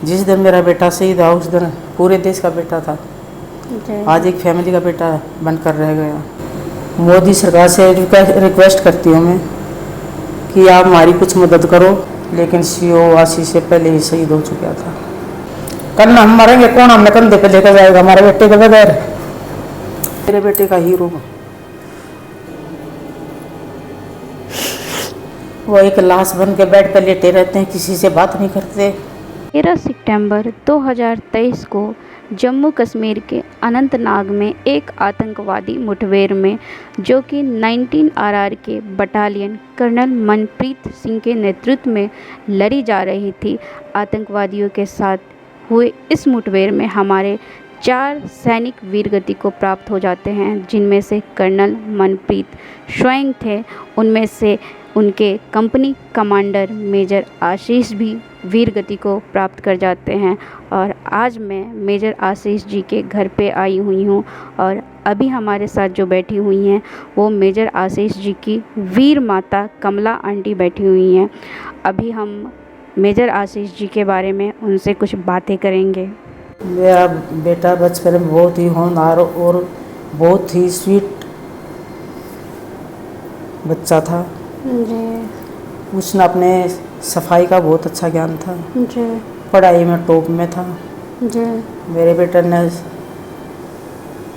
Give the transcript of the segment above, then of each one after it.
जिस दिन मेरा बेटा शहीद हुआ उस दिन पूरे देश का बेटा था, आज एक फैमिली का बेटा बनकर रह गया। मोदी सरकार से रिक्वेस्ट करती हूँ मैं कि आप हमारी कुछ मदद करो, लेकिन सीओ आशीष से पहले ही शहीद हो चुका था। कल हम मरेंगे, कौन हमें कंधे पे लेकर जाएगा हमारे बेटे के बगैर? मेरे बेटे का हीरो वो एक लाश बन के बेड पर लेटे रहते हैं, किसी से बात नहीं करते। 13 सितंबर 2023 को जम्मू कश्मीर के अनंतनाग में एक आतंकवादी मुठभेड़ में, जो कि 19 RR के बटालियन कर्नल मनप्रीत सिंह के नेतृत्व में लड़ी जा रही थी, आतंकवादियों के साथ हुए इस मुठभेड़ में हमारे 4 सैनिक वीरगति को प्राप्त हो जाते हैं, जिनमें से कर्नल मनप्रीत स्वयं थे। उनमें से उनके कंपनी कमांडर मेजर आशीष भी वीरगति को प्राप्त कर जाते हैं। और आज मैं मेजर आशीष जी के घर पे आई हुई हूँ, और अभी हमारे साथ जो बैठी हुई हैं वो मेजर आशीष जी की वीर माता कमला आंटी बैठी हुई हैं। अभी हम मेजर आशीष जी के बारे में उनसे कुछ बातें करेंगे। मेरा बेटा बचपन में बहुत ही होनहार और बहुत ही स्वीट बच्चा था जी। उसने अपने सफाई का बहुत अच्छा ज्ञान था जी। पढ़ाई में टॉप में था जी। मेरे बेटे ने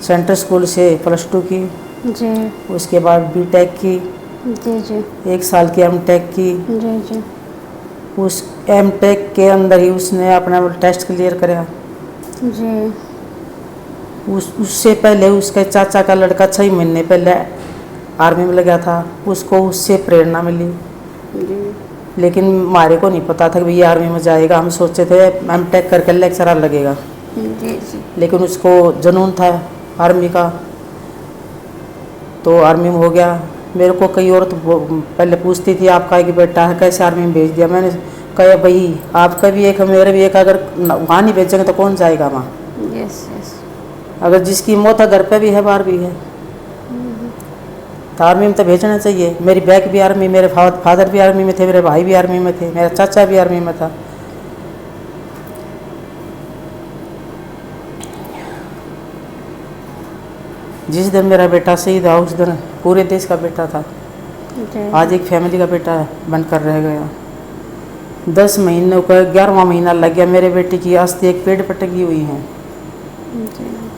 सेंट्रल स्कूल से +2 की जी। उसके बाद B.Tech की जी जी। 1 साल की M.Tech की जी जी। उस M.Tech के अंदर ही उसने अपना टेस्ट क्लियर कराया जी। उससे पहले उसके चाचा का लड़का 6 महीने पहले आर्मी में लगा था, उसको उससे प्रेरणा मिली जी। लेकिन हमारे को नहीं पता था कि ये आर्मी में जाएगा। हम सोचे थे M.Tech करके लेक्चरर लगेगा जी। लेकिन उसको जुनून था आर्मी का, तो आर्मी में हो गया। मेरे को कई औरत पहले पूछती थी आपका कि बेटा है कैसे आर्मी में भेज दिया। मैंने कहा भाई आपका भी एक मेरे भी एक, अगर वहाँ नहीं भेजेंगे तो कौन जाएगा वहाँ? Yes yes. अगर जिसकी मौत घर पे भी है बाहर भी है, तो आर्मी में तो भेजना चाहिए। मेरी बैक भी आर्मी, मेरे फादर भी आर्मी में थे, मेरे भाई भी आर्मी में थे, मेरा चाचा भी आर्मी में था। जिस दिन मेरा बेटा शहीद हुआ उस दिन पूरे देश का बेटा था, आज एक फैमिली का बेटा बनकर रह गया। 10 महीनों का 11वां महीना लग गया। मेरे बेटे की अस्थि एक पेड़ पर टंगी हुई है,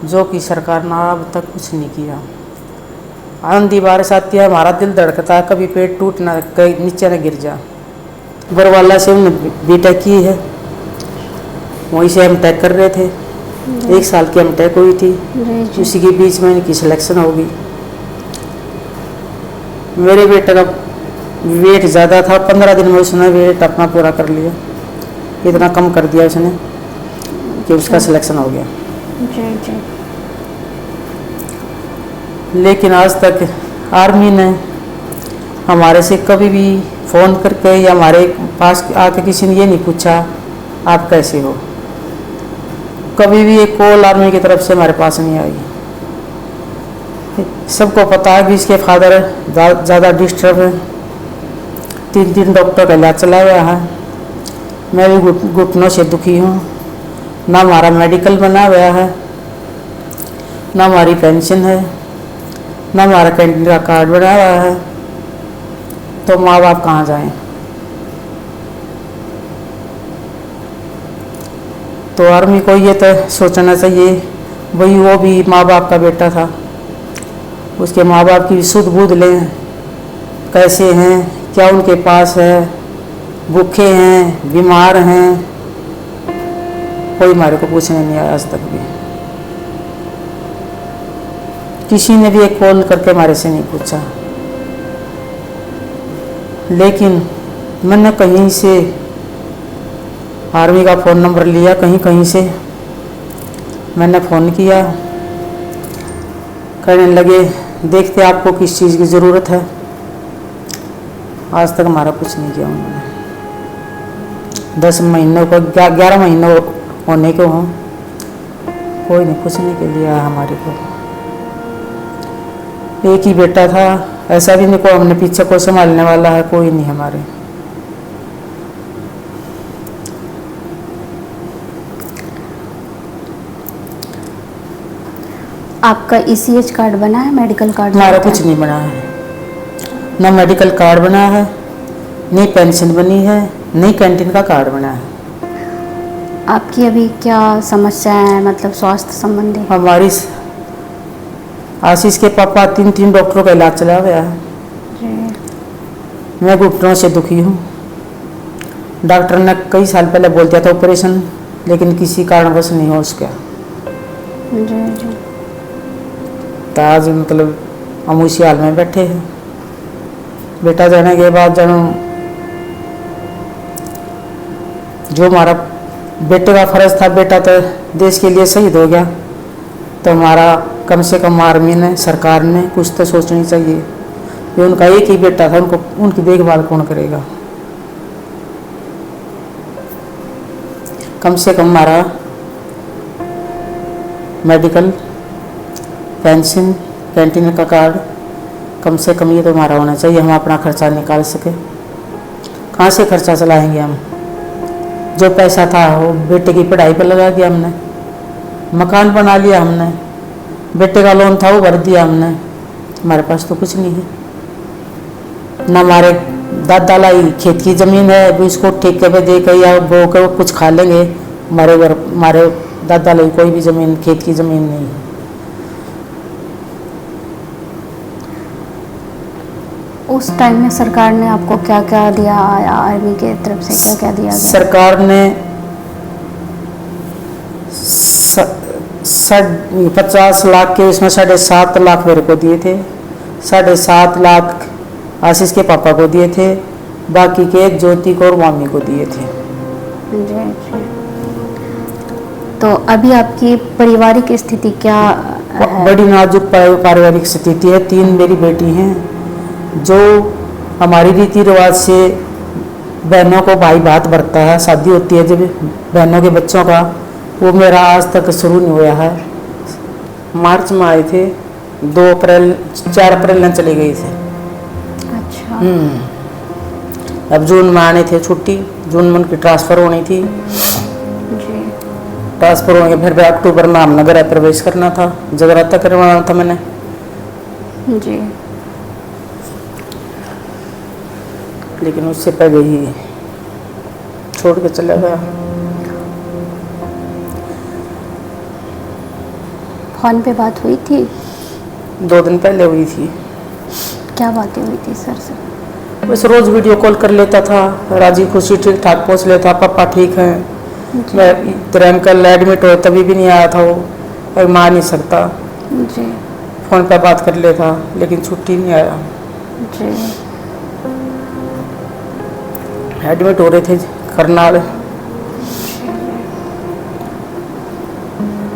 जो कि सरकार ने अब तक कुछ नहीं किया। आंधी बारिश आती है, हमारा दिल धड़कता है, कभी पेड़ टूट ना कहीं नीचे न गिर जा। बरवाला से उन्होंने B.Tech की है, वहीं से M.Tech कर रहे थे। 1 साल की M.Tech हुई थी, उसी के बीच में इनकी सिलेक्शन होगी। मेरे बेटे का वेट ज़्यादा था, 15 दिन में उसने वेट अपना पूरा कर लिया। इतना कम कर दिया उसने कि उसका सिलेक्शन हो गया जी जी। लेकिन आज तक आर्मी ने हमारे से कभी भी फ़ोन करके या हमारे पास आके किसी ने ये नहीं पूछा आप कैसे हो। कभी भी एक कॉल आर्मी की तरफ से हमारे पास नहीं आई। सबको पता है कि इसके फादर ज़्यादा डिस्टर्ब है, 3 डॉक्टर का इलाज चला हुआ है। मैं भी घुटनों से दुखी हूँ। ना हमारा मेडिकल बना हुआ है, ना हमारी पेंशन है, ना हमारा कैंटीन का कार्ड बना हुआ है, तो माँ बाप कहाँ जाएं? तो आर्मी को ये तो सोचना चाहिए वही वो भी माँ बाप का बेटा था, उसके माँ बाप की सुध बुध लें, कैसे हैं, क्या उनके पास है, भूखे हैं, बीमार हैं, कोई हमारे को पूछने नहीं आया आज तक भी। किसी ने भी एक कॉल करके हमारे से नहीं पूछा। लेकिन मैंने कहीं से आर्मी का फ़ोन नंबर लिया, कहीं से मैंने फ़ोन किया, कहने लगे देखते आपको किस चीज़ की ज़रूरत है। आज तक हमारा कुछ नहीं किया उन्होंने। 10 महीनों को 11 महीनों होने को हों, कोई नहीं पूछने के लिए आया हमारे को। एक ही बेटा था, ऐसा भी नहीं को हमने पीछे को संभालने वाला है, कोई नहीं हमारे। आपका ECH कार्ड बना है, मेडिकल कार्ड? हमारा कुछ नहीं बना है, ना मेडिकल कार्ड बना है, नहीं पेंशन बनी है, नहीं कैंटीन का कार्ड बना है। आपकी अभी क्या समस्याएं हैं, मतलब स्वास्थ्य संबंधी? हमारी आशीष के पापा 3 डॉक्टरों का इलाज चला गया है। मैं घुटनों से दुखी हूँ। डॉक्टर ने कई साल पहले बोल दिया था ऑपरेशन, लेकिन किसी कारणवश नहीं हो सका। तो आज मतलब हम उसी हाल में बैठे हैं। बेटा जाने के बाद जब जो हमारा बेटे का फर्ज था, बेटा तो देश के लिए शहीद हो गया, तो हमारा कम से कम आर्मी ने, सरकार ने कुछ तो सोचनी चाहिए। ये उनका एक ही बेटा था, उनको उनकी देखभाल कौन करेगा। कम से कम हमारा मेडिकल, पेंशन, कैंटीन का कार्ड, कम से कम ये तो हमारा होना चाहिए। हम अपना खर्चा निकाल सके। कहाँ से खर्चा चलाएंगे हम? जो पैसा था वो बेटे की पढ़ाई पर लगा दिया हमने, मकान बना लिया हमने, बेटे का लोन था वो भर दिया हमने। हमारे पास तो कुछ नहीं है। न हमारे दादा लाई खेत की ज़मीन है, अभी उसको ठेके पे दे के या बो के कुछ खा लेंगे। हमारे दादा लाई कोई भी ज़मीन, खेत की ज़मीन नहीं है। उस टाइम में सरकार ने आपको क्या क्या दिया, आर्मी के तरफ से क्या क्या दिया गया? सरकार ने 50 लाख के उसमें 7.5 लाख मेरे को दिए थे, 7.5 लाख आशीष के पापा को दिए थे, बाकी के ज्योति को और मामी को दिए थे। जी। तो अभी आपकी पारिवारिक स्थिति क्या है? बड़ी नाजुक पारिवारिक स्थिति है। 3 मेरी बेटी हैं, जो हमारी रीति रिवाज से बहनों को भाई भात बरतता है। शादी होती है जब बहनों के बच्चों का, वो मेरा आज तक शुरू नहीं हुआ है। मार्च में आए थे, 4 अप्रैल में चले गए थे। अच्छा। अब जून में आने थे छुट्टी, जून में उनकी ट्रांसफ़र होनी थी। जी। ट्रांसफ़र होने फिर अक्टूबर में हम नगर प्रवेश करना था, जगराता करवाना था मैंने। जी। लेकिन उससे पहले ही छोड़ के चला गया। फोन पे बात हुई थी? 2 दिन पहले हुई थी। क्या बातें हुई थी सर से? बस रोज़ वीडियो कॉल कर लेता था, राजी खुशी ठीक ठाक पूछ लेता, पापा ठीक हैं। मैं तेरा अंकल एडमिट हो तभी भी नहीं आया था वो, और मार नहीं सकता। जी। फ़ोन पर बात कर लेता, लेकिन छुट्टी नहीं आया। जी। एडमिट हो रहे थे करनाल।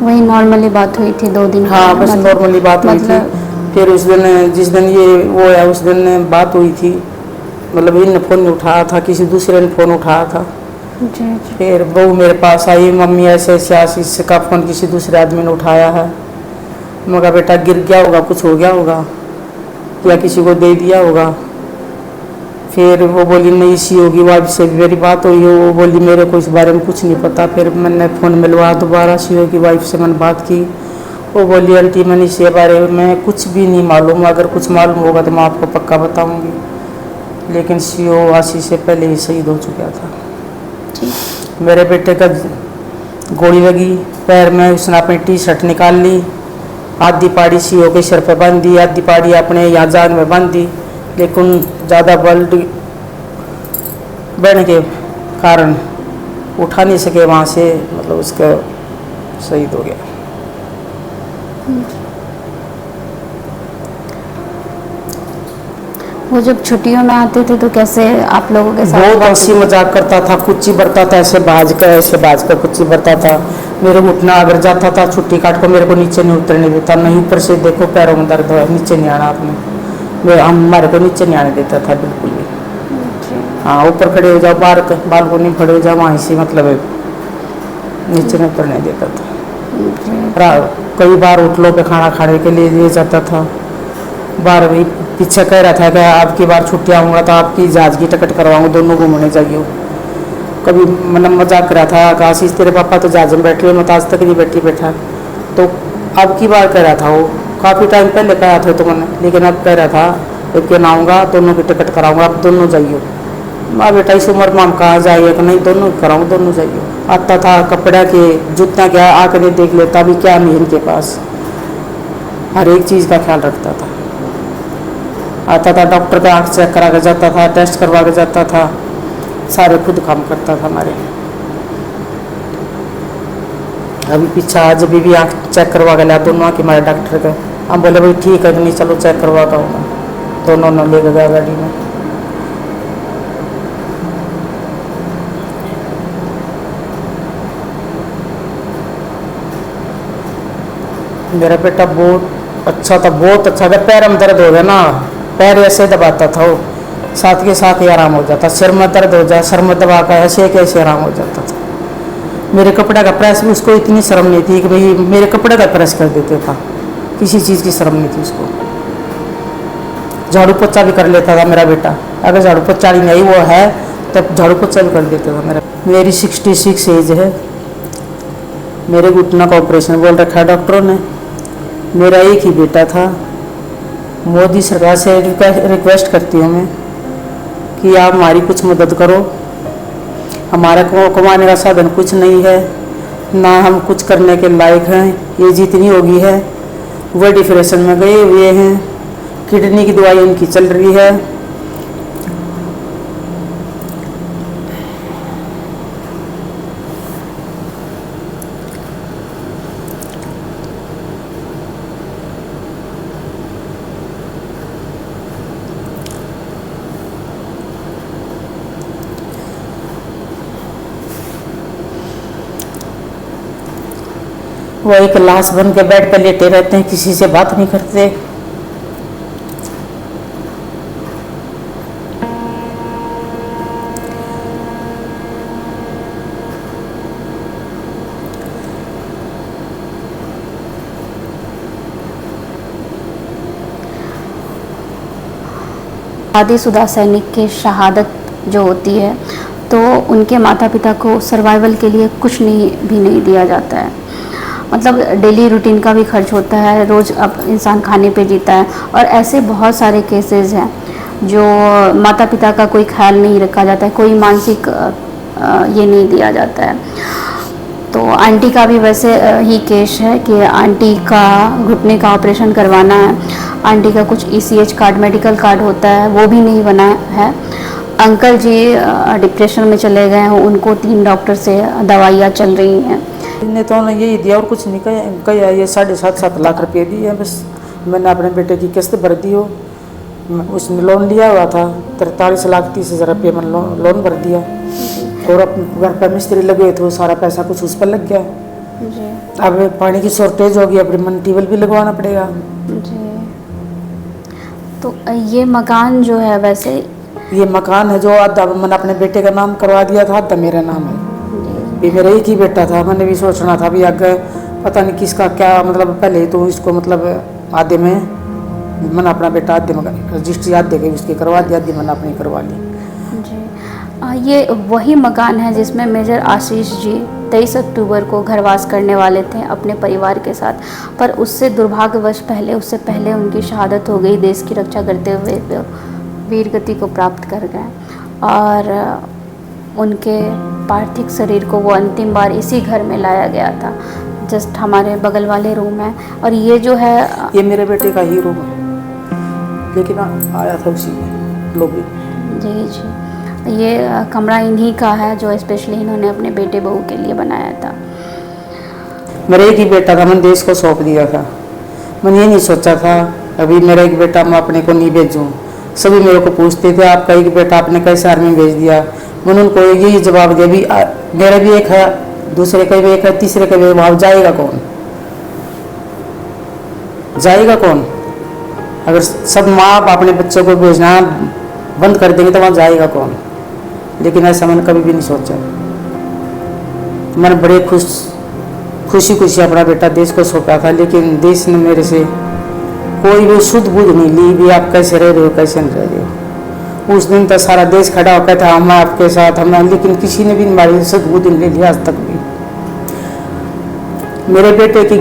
वही नॉर्मली बात हुई थी 2 दिन? हाँ, बस नॉर्मली बात हुई थी। फिर उस दिन जिस दिन ये वो है उस दिन बात हुई थी, मतलब इनने फ़ोन नहीं उठाया था, किसी दूसरे ने फ़ोन उठाया था। जी। फिर बहू मेरे पास आई, मम्मी ऐसे ऐसे आशीष का फ़ोन किसी दूसरे आदमी ने उठाया है। मैं कहा बेटा गिर गया होगा, कुछ हो गया होगा, या किसी को दे दिया होगा। फिर वो बोली नहीं इसी होगी, वाइफ से भी मेरी बात हुई है, वो बोली मेरे को इस बारे में कुछ नहीं पता। फिर मैंने फ़ोन मिलवा दोबारा सीओ की वाइफ से मैंने बात की। वो बोली आंटी मैंने इसके बारे में कुछ भी नहीं मालूम, अगर कुछ मालूम होगा तो मैं आपको पक्का बताऊंगी। लेकिन सीओ आशीष से पहले ही शहीद हो चुका था। मेरे बेटे का गोली लगी पैर में, उसने अपनी टी-शर्ट निकाल ली, आधी पाड़ी सीओ के सिर पर बांध दी, आधी पाड़ी अपने यहाँ जान में बांध दी, लेकिन ज़्यादा ब्लड बढ़ने के कारण उठा नहीं सके वहाँ से, मतलब उसका शहीद हो गया। वो जब छुट्टियों में आते थे तो कैसे आप लोगों के साथ? बहुत हंसी मजाक करता था, कुच्ची बरता था, ऐसे बाज कर कुच्ची बरता था। मेरे घुटना अगर जाता था छुट्टी काट को, मेरे को नीचे नहीं उतरने देता, नहीं ऊपर से देखो पैरों में दर्द है, नीचे नहीं आना आपने, हमारे को नीचे नहीं आने देता था बिल्कुल भी। हाँ, ऊपर खड़े हो जाओ, बालकोनी खड़े हो जाओ, वहीं से मतलब नीचे नहीं उतरने देता था। कई बार होटलों पे खाना खाने के लिए ले जाता था। बार भी पीछे कह रहा था कि आपकी बार छुट्टी आऊँगा तो आपकी जहाज की टिकट करवाऊँगा, दोनों घूमने जाइए। कभी मतलब मजाक कर रहा था कि आशीष तेरे पापा तो जहाज में बैठे हुए, मैं तो आज तक नहीं बैठा। तो अब की बार कह रहा था वो, काफ़ी टाइम पहले कहा था तो मैंने, लेकिन अब कह रहा था एक दिन आऊँगा, दोनों की टिकट कराऊंगा, आप दोनों जाइए। माँ बेटा इस उम्र में हम कहाँ जाइए कि नहीं, दोनों कराऊँ, दोनों जाइए। आता था कपड़ा के जूता क्या आकर देख लेता, अभी क्या नहीं इनके पास, हर एक चीज़ का ख्याल रखता था। आता था डॉक्टर का आँख चेक करा के जाता था, टेस्ट करवा के जाता था, सारे खुद काम करता था हमारे। अभी पीछा जब भी आँख चेक करवा के लिया दोनों आँख हमारे डॉक्टर के, हम बोले भाई ठीक है कि नहीं चलो चेक करवा का होगा, दोनों ने ले गया गाड़ी में। मेरा बेटा बहुत अच्छा था, बहुत अच्छा था। पैर में दर्द हो गया ना, पैर ऐसे दबाता था वो, साथ के साथ ही आराम हो जाता। सिर में दर्द हो जाए, सर में दबा कर ऐसे कैसे आराम हो जाता था। मेरे कपड़े का प्रेस भी उसको इतनी शर्म नहीं थी कि भाई मेरे कपड़े का प्रेस कर देते था, किसी चीज़ की शर्म नहीं थी उसको। झाड़ू पोछा भी कर लेता था मेरा बेटा, अगर झाड़ू पोछा नहीं वो है तब झाड़ू पोछा भी कर देता था मेरा। मेरी 66 एज है, मेरे घुटना का ऑपरेशन बोल रखा है डॉक्टरों ने। मेरा एक ही बेटा था। मोदी सरकार से रिक्वेस्ट करती हूँ मैं कि आप हमारी कुछ मदद करो। हमारा कमाने का साधन कुछ नहीं है, ना हम कुछ करने के लायक हैं। ये जितनी होगी है वह डिप्रेशन में गए हुए हैं, किडनी की दवाई इनकी चल रही है। वो एक लाश बन के बेड पर लेटे रहते हैं, किसी से बात नहीं करते। शादीशुदा सैनिक की शहादत जो होती है तो उनके माता पिता को सर्वाइवल के लिए कुछ भी नहीं दिया जाता है। मतलब डेली रूटीन का भी खर्च होता है, रोज़ अब इंसान खाने पे जीता है। और ऐसे बहुत सारे केसेस हैं जो माता पिता का कोई ख्याल नहीं रखा जाता है, कोई मानसिक ये नहीं दिया जाता है। तो आंटी का भी वैसे ही केस है कि आंटी का घुटने का ऑपरेशन करवाना है। आंटी का कुछ ECH कार्ड, मेडिकल कार्ड होता है, वो भी नहीं बना है। अंकल जी डिप्रेशन में चले गए हैं, उनको 3 डॉक्टर से दवाइयाँ चल रही हैं। इन्हें तो उन्होंने यही दिया और कुछ नहीं कहा। ये 7.5 लाख रुपये दिए हैं बस। मैंने अपने बेटे की किस्त भर दी हो, उसने लोन लिया हुआ था 43,30,000 रुपये मैंने लोन भर दिया। और अपने घर पर मिस्त्री लगे थे, सारा पैसा कुछ उस पर लग गया जी। अब पानी की शॉर्टेज होगी, अब मन ट्यूबवेल भी लगवाना पड़ेगा जी। तो ये मकान जो है, वैसे ये मकान है जो आधा मैंने अपने बेटे का नाम करवा दिया था, आधा मेरा नाम है। ये मेरा एक ही बेटा था, मैंने भी सोचना था भी आगे पता नहीं किसका क्या, मतलब पहले ही तो इसको मतलब आधे में मैंने अपना बेटा आधे में रजिस्ट्री आधे के उसकी करवा दी, आधे मैंने अपनी करवा ली जी। ये वही मकान है जिसमें मेजर आशीष जी 23 अक्टूबर को घरवास करने वाले थे अपने परिवार के साथ, पर उससे दुर्भाग्यवश उससे पहले उनकी शहादत हो गई। देश की रक्षा करते हुए वीर गति को प्राप्त कर गए और उनके पार्थिव शरीर को वो अंतिम बार इसी घर में लाया गया था, जस्ट हमारे बगल वाले रूम है। और ये जो है ये मेरे बेटे का ही रूम है, लेकिन आया था उसी में लोग। जी जी, ये कमरा इन्हीं का है जो स्पेशली इन्होंने अपने बेटे बहू के लिए बनाया था। मेरा एक ही बेटा था, मैंने देश को सौंप दिया था। मैंने ये नहीं सोचा था अभी मेरा एक बेटा मैं अपने को नहीं भेजूँ। सभी मेरे को पूछते थे आपका एक बेटा आपने कैसे आर्मी भेज दिया। मैंने उनको यही जवाब दिया भी मेरा भी एक है, दूसरे का भी एक है, तीसरे का भी। वहाँ जाएगा कौन, जाएगा कौन? अगर सब माँ अपने बच्चों को भेजना बंद कर देंगे तो वहाँ जाएगा कौन? लेकिन ऐसा मैंने कभी भी नहीं सोचा। मैंने बड़े खुशी अपना बेटा देश को सौंपा था, लेकिन देश ने मेरे से कोई भी शुद्ध बुद्ध नहीं ली भी आप कैसे रह रहे हो, कैसे नहीं रह रहे हो। उस दिन तो सारा देश खड़ा होकर था हम आपके साथ, हम, लेकिन किसी ने भी हमारी शुद्ध बुद्ध नहीं ली आज तक भी। मेरे बेटे की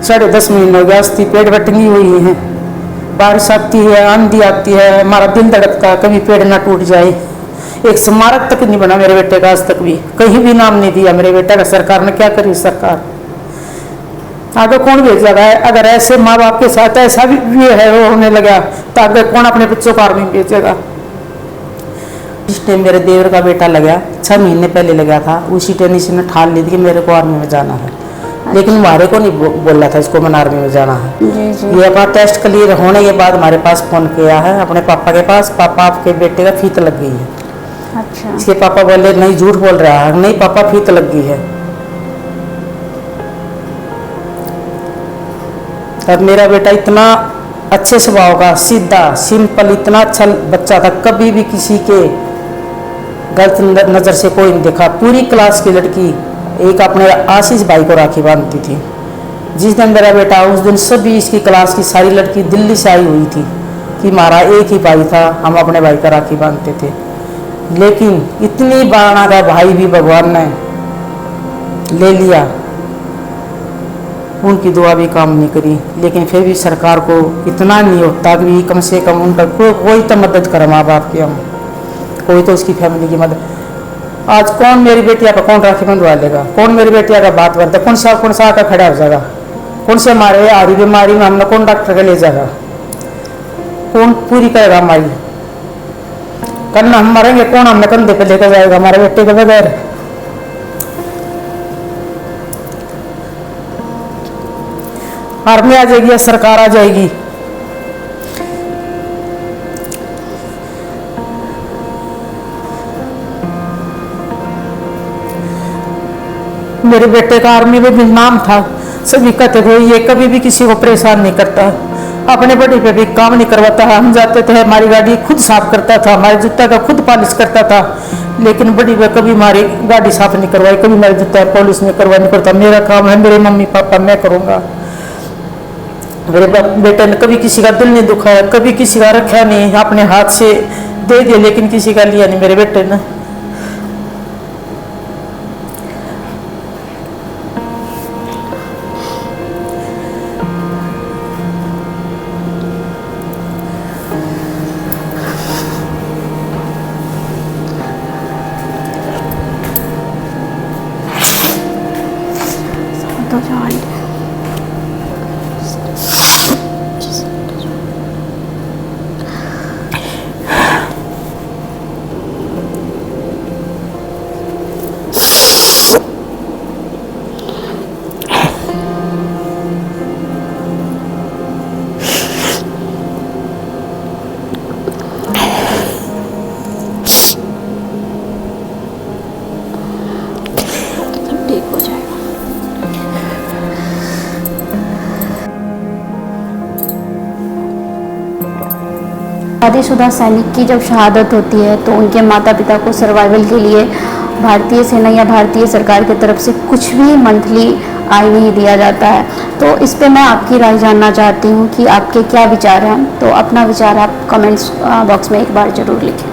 10.5 महीने हो गया, अस्ती पेड़ बटनी हुई है। बारिश आती है, आंधी आती है, हमारा दिल धड़कता है कभी पेड़ ना टूट जाए। एक स्मारक तक नहीं बना मेरे बेटे का, आज तक भी कहीं भी नाम नहीं दिया मेरे बेटे का। सरकार ने क्या करी? सरकार आगे कौन भेजेगा? अगर ऐसे माँ बाप के साथ ऐसा भी है वो होने लगा तो आगे कौन अपने बच्चों को आर्मी भेजेगा? जिस टाइम मेरे देवर का बेटा लगा 6 महीने पहले लगा था, उसी टाइम इसने ठान ली थी कि मेरे को आर्मी में जाना है। लेकिन हमारे को नहीं बोल रहा था इसको मन आर्मी में जाना है। ये अपना टेस्ट क्लियर होने के बाद हमारे पास फोन किया है अपने पापा के पास, पापा आपके बेटे का फीत लग गई है। अच्छा। इसके पापा बोले नहीं, झूठ बोल रहा है। नहीं पापा, फीत लग गई है। और मेरा बेटा इतना अच्छे स्वभाव का, सीधा सिंपल, इतना अच्छा बच्चा था, कभी भी किसी के गलत नज़र से कोई नहीं देखा। पूरी क्लास की लड़की एक अपने आशीष भाई को राखी बांधती थी। जिस दिन मेरा बेटा, उस दिन सभी इसकी क्लास की सारी लड़की दिल्ली से आई हुई थी कि हमारा एक ही भाई था, हम अपने भाई का राखी बांधते थे। लेकिन इतनी बारना का भाई भी भगवान ने ले लिया, उनकी दुआ भी काम नहीं करी। लेकिन फिर भी सरकार को इतना नहीं होता कि कम से कम उनका कोई तो मदद करे, माँ बाप की, हम कोई तो उसकी फैमिली की मदद। आज कौन मेरी बेटिया का कौन राखी बंधवा लेगा? कौन मेरी बेटिया का बात करता? कौन सा आकर खड़ा हो जाएगा? कौन से हमारे आधी बीमारी में हमने कौन डॉक्टर के ले जाएगा? कौन पूरी करेगा हमारी? करना हम मरेंगे, कौन हमने कंधे पे लेकर जाएगा हमारे बेटे के बगैर? आर्मी आ जाएगी या सरकार आ जाएगी? मेरे बेटे का आर्मी में भी नाम था, सभी कहते थे ये कभी भी किसी को परेशान नहीं करता, अपने बड़ी पे भी काम नहीं करवाता है। हम जाते थे, हमारी गाड़ी खुद साफ करता था, हमारे जूता का खुद पॉलिश करता था। लेकिन बड़ी पे कभी हमारी गाड़ी साफ नहीं करवाई, कभी मेरे जूता पॉलिश नहीं करवाई, नहीं करता। मेरा काम है, मेरे मम्मी पापा, मैं करूँगा। मेरे बेटे ने कभी किसी का दिल नहीं दुखाया, कभी किसी का रखा नहीं, अपने हाथ से दे दिया लेकिन किसी का लिया नहीं मेरे बेटे ने। तो जान ठीक हो जाएगा। शादीशुदा सैनिक की जब शहादत होती है तो उनके माता पिता को सर्वाइवल के लिए भारतीय सेना या भारतीय सरकार की तरफ से कुछ भी मंथली आय नहीं दिया जाता है। तो इस पे मैं आपकी राय जानना चाहती हूँ कि आपके क्या विचार हैं। तो अपना विचार आप कमेंट्स बॉक्स में एक बार ज़रूर लिखें।